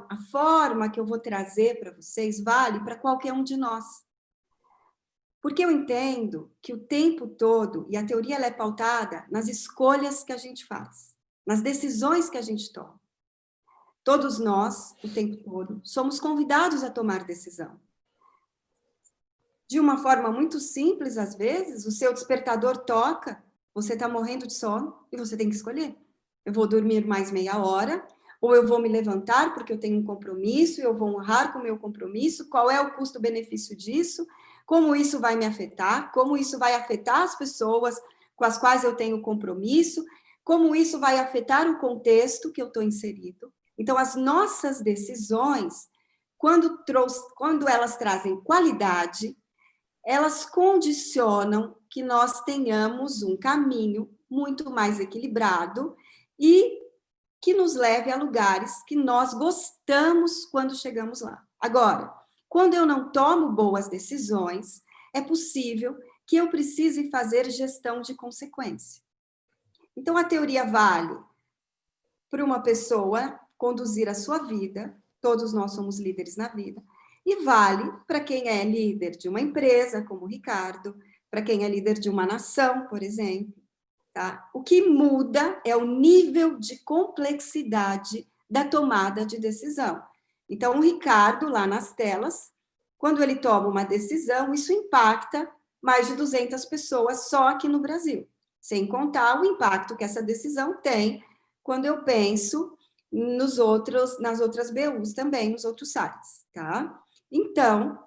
a forma que eu vou trazer para vocês vale para qualquer um de nós. Porque eu entendo que o tempo todo, e a teoria ela é pautada nas escolhas que a gente faz, nas decisões que a gente toma. Todos nós, o tempo todo, somos convidados a tomar decisão. De uma forma muito simples, às vezes, o seu despertador toca, você está morrendo de sono e você tem que escolher. Eu vou dormir mais meia hora, ou eu vou me levantar porque eu tenho um compromisso, eu vou honrar com o meu compromisso, qual é o custo-benefício disso, como isso vai me afetar, como isso vai afetar as pessoas com as quais eu tenho compromisso, como isso vai afetar o contexto que eu estou inserido. Então, as nossas decisões, quando elas trazem qualidade, elas condicionam que nós tenhamos um caminho muito mais equilibrado e que nos leve a lugares que nós gostamos quando chegamos lá. Agora, quando eu não tomo boas decisões, é possível que eu precise fazer gestão de consequência. Então, a teoria vale para uma pessoa conduzir a sua vida, todos nós somos líderes na vida, e vale para quem é líder de uma empresa, como o Ricardo, para quem é líder de uma nação, por exemplo. Tá? O que muda é o nível de complexidade da tomada de decisão. Então, o Ricardo, lá nas telas, quando ele toma uma decisão, isso impacta mais de 200 pessoas só aqui no Brasil, sem contar o impacto que essa decisão tem quando eu penso nas outras BUs também, nos outros sites, tá? Então,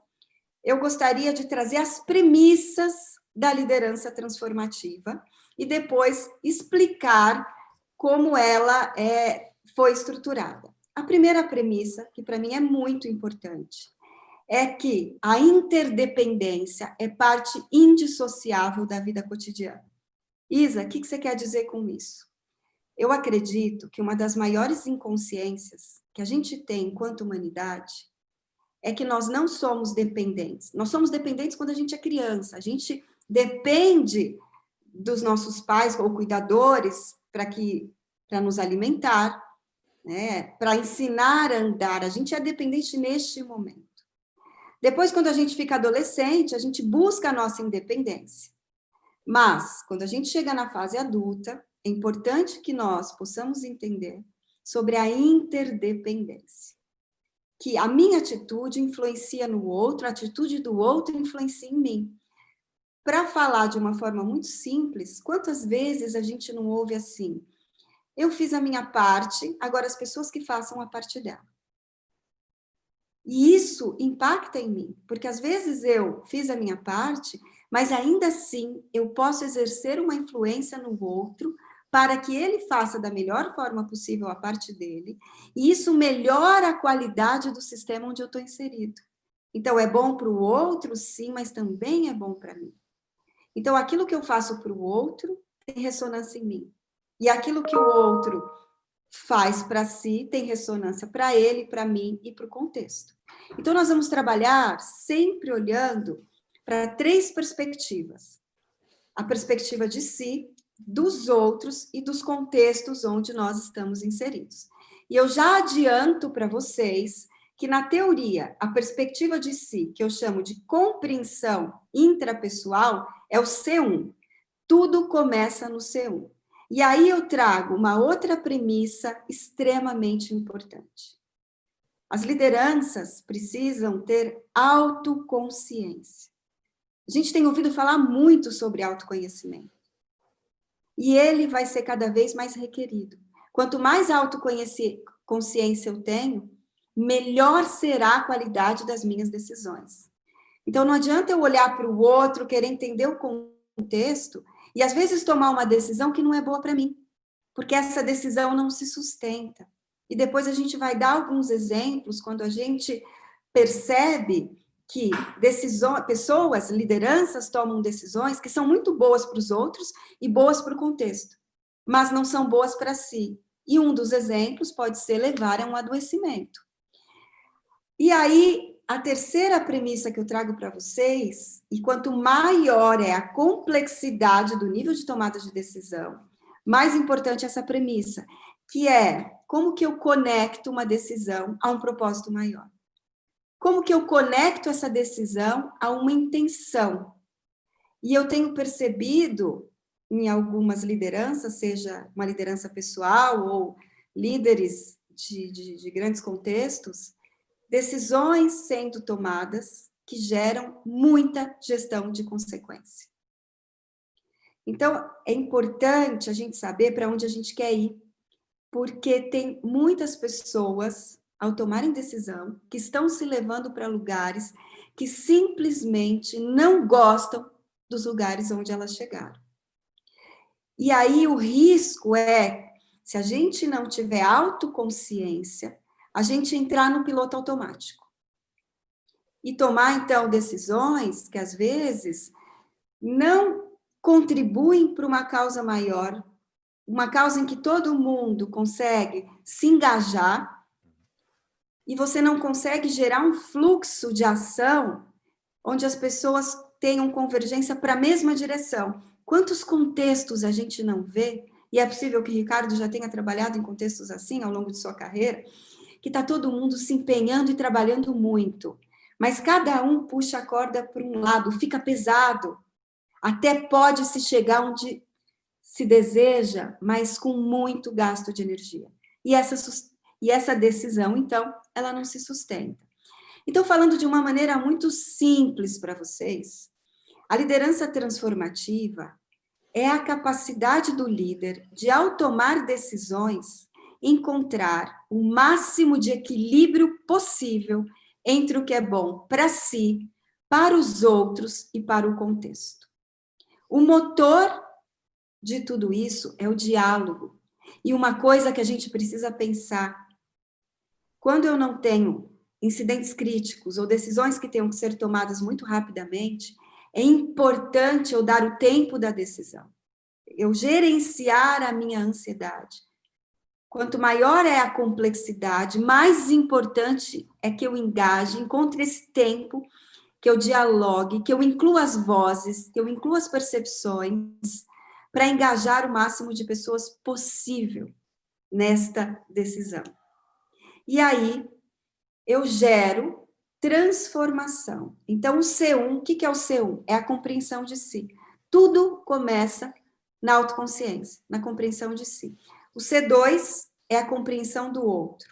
eu gostaria de trazer as premissas da liderança transformativa e depois explicar como ela foi estruturada. A primeira premissa, que para mim é muito importante, é que a interdependência é parte indissociável da vida cotidiana. Isa, o que você quer dizer com isso? Eu acredito que uma das maiores inconsciências que a gente tem enquanto humanidade é que nós não somos dependentes. Nós somos dependentes quando a gente é criança. A gente depende dos nossos pais ou cuidadores para nos alimentar, né? Para ensinar a andar. A gente é dependente neste momento. Depois, quando a gente fica adolescente, a gente busca a nossa independência. Mas, quando a gente chega na fase adulta, é importante que nós possamos entender sobre a interdependência. Que a minha atitude influencia no outro, a atitude do outro influencia em mim. Para falar de uma forma muito simples, quantas vezes a gente não ouve assim? Eu fiz a minha parte, agora as pessoas que façam a parte dela. E isso impacta em mim, porque às vezes eu fiz a minha parte, mas ainda assim eu posso exercer uma influência no outro para que ele faça da melhor forma possível a parte dele, e isso melhora a qualidade do sistema onde eu estou inserido. Então, é bom para o outro, sim, mas também é bom para mim. Então, aquilo que eu faço para o outro tem ressonância em mim. E aquilo que o outro faz para si tem ressonância para ele, para mim e para o contexto. Então, nós vamos trabalhar sempre olhando para 3 perspectivas. A perspectiva de si, dos outros e dos contextos onde nós estamos inseridos. E eu já adianto para vocês que, na teoria, a perspectiva de si, que eu chamo de compreensão intrapessoal, é o C1. Tudo começa no C1. E aí eu trago uma outra premissa extremamente importante. As lideranças precisam ter autoconsciência. A gente tem ouvido falar muito sobre autoconhecimento. E ele vai ser cada vez mais requerido. Quanto mais autoconsciência eu tenho, melhor será a qualidade das minhas decisões. Então, não adianta eu olhar para o outro, querer entender o contexto, e às vezes tomar uma decisão que não é boa para mim, porque essa decisão não se sustenta. E depois a gente vai dar alguns exemplos quando a gente percebe que pessoas, lideranças tomam decisões que são muito boas para os outros e boas para o contexto, mas não são boas para si. E um dos exemplos pode ser levar a um adoecimento. E aí, a terceira premissa que eu trago para vocês, e quanto maior é a complexidade do nível de tomada de decisão, mais importante é essa premissa, que é como que eu conecto uma decisão a um propósito maior. Como que eu conecto essa decisão a uma intenção. E eu tenho percebido em algumas lideranças, seja uma liderança pessoal ou líderes de grandes contextos, decisões sendo tomadas que geram muita gestão de consequência. Então, é importante a gente saber para onde a gente quer ir, porque tem muitas pessoas, ao tomarem decisão, que estão se levando para lugares que simplesmente não gostam dos lugares onde elas chegaram. E aí o risco é, se a gente não tiver autoconsciência, a gente entrar no piloto automático. E tomar, então, decisões que, às vezes, não contribuem para uma causa maior, uma causa em que todo mundo consegue se engajar, e você não consegue gerar um fluxo de ação onde as pessoas tenham convergência para a mesma direção. Quantos contextos a gente não vê, e é possível que o Ricardo já tenha trabalhado em contextos assim ao longo de sua carreira, que está todo mundo se empenhando e trabalhando muito, mas cada um puxa a corda para um lado, fica pesado, até pode se chegar onde se deseja, mas com muito gasto de energia. E essa decisão, então, ela não se sustenta. Então, falando de uma maneira muito simples para vocês, a liderança transformativa é a capacidade do líder de, ao tomar decisões, encontrar o máximo de equilíbrio possível entre o que é bom para si, para os outros e para o contexto. O motor de tudo isso é o diálogo. E uma coisa que a gente precisa pensar, quando eu não tenho incidentes críticos ou decisões que tenham que ser tomadas muito rapidamente, é importante eu dar o tempo da decisão. Eu gerenciar a minha ansiedade. Quanto maior é a complexidade, mais importante é que eu engaje, encontre esse tempo, que eu dialogue, que eu inclua as vozes, que eu inclua as percepções, para engajar o máximo de pessoas possível nesta decisão. E aí, eu gero transformação. Então, o C1, o que é o C1? É a compreensão de si. Tudo começa na autoconsciência, na compreensão de si. O C2 é a compreensão do outro.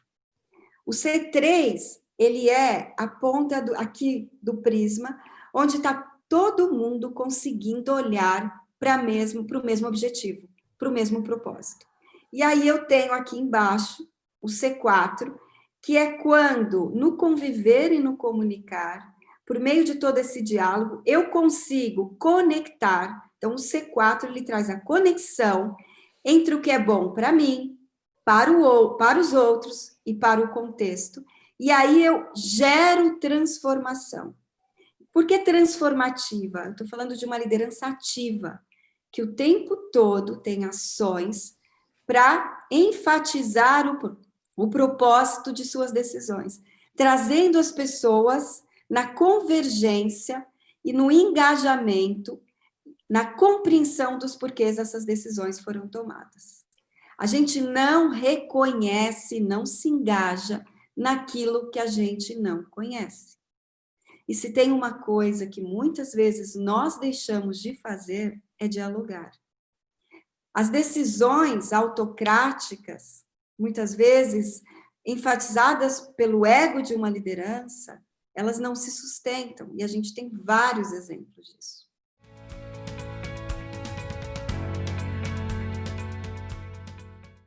O C3, ele é a ponta aqui do prisma, onde está todo mundo conseguindo olhar para o mesmo objetivo, para o mesmo propósito. E aí eu tenho aqui embaixo o C4, que é quando, no conviver e no comunicar, por meio de todo esse diálogo, eu consigo conectar. Então, o C4, ele traz a conexão entre o que é bom para mim, para os outros e para o contexto. E aí eu gero transformação. Por que transformativa? Eu estou falando de uma liderança ativa, que o tempo todo tem ações para enfatizar o propósito de suas decisões, trazendo as pessoas na convergência e no engajamento, na compreensão dos porquês essas decisões foram tomadas. A gente não reconhece, não se engaja naquilo que a gente não conhece. E se tem uma coisa que muitas vezes nós deixamos de fazer, é dialogar. As decisões autocráticas, muitas vezes enfatizadas pelo ego de uma liderança, elas não se sustentam, e a gente tem vários exemplos disso.